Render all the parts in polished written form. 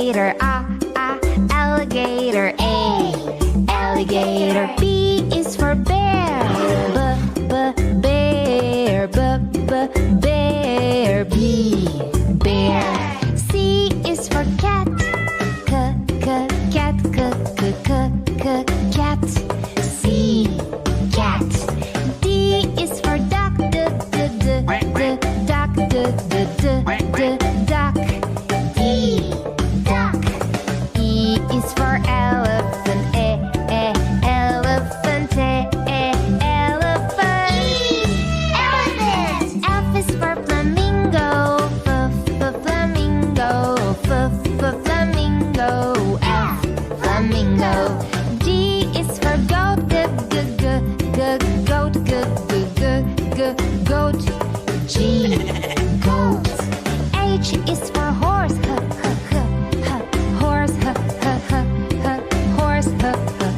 alligator. Alligator. A, alligator. B is for bear. Bear. Bear. B, bear. C is for cat. Cat. Cat. C, cat. D is for duck. Duck. Duck. D, duck. E is for elephant. Elephant. Elephant. Elephant. F is for flamingo. Flamingo. Flamingo. F, flamingo. G is for goat. Goat. G, goat. H is for horse. Horse. Horse.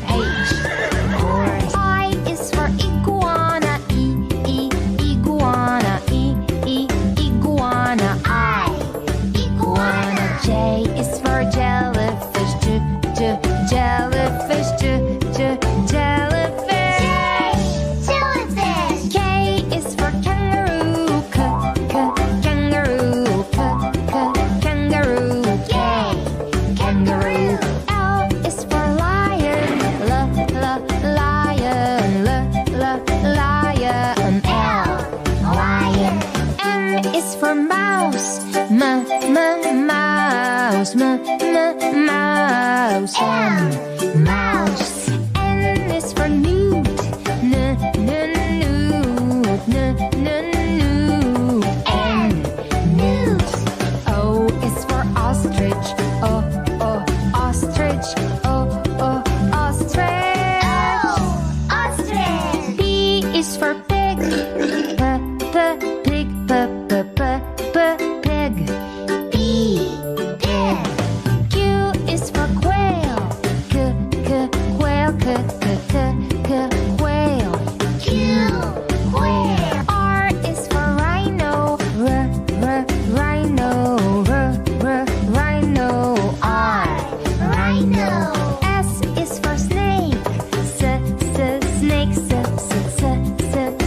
H, horse. I is for iguana. Iguana. Iguana. I, iguana. J is for jellyfish. Jellyfish. Jellyfish. Jellyfish. K is for kangaroo. Kangaroo. Kangaroo. K, kangaroo. L is for lion. Lion. Lion. L, lion. M is for mouse. Mouse. Mouse. M, mouse. N is for newt. Newt. N, newt. O is for ostrich. Ostrich. Ostrich. Ostrich. P is for pig. Pig. Pig. P, pig. Q is for quail. Quail. Quail. Q, quail. R is for rhino. Rhino. Rhino. R, rhino. S is for snake. Snake.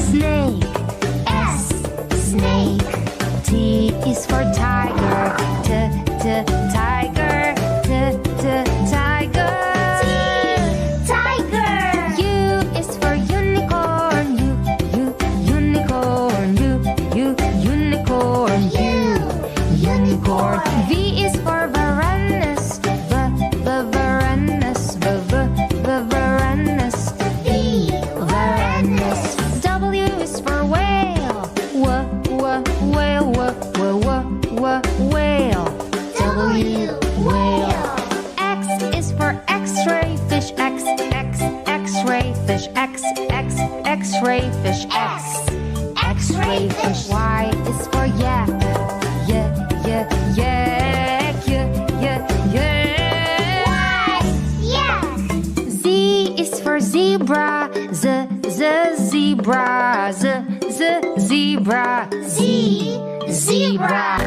Snake. S, snake. T is for tiger. Tiger. Tiger. Tiger. U is for unicorn. Unicorn. Unicorn. Unicorn. V is for varanus. Varanus. Varanus. V, varanus. W is for whale. Whale. W, whale. X is for x-ray fish. X-ray fish. X-ray fish. X-ray fish. Y is for yak. Yak. Z is for zebra. Zebra. Zebra. Z, zebra.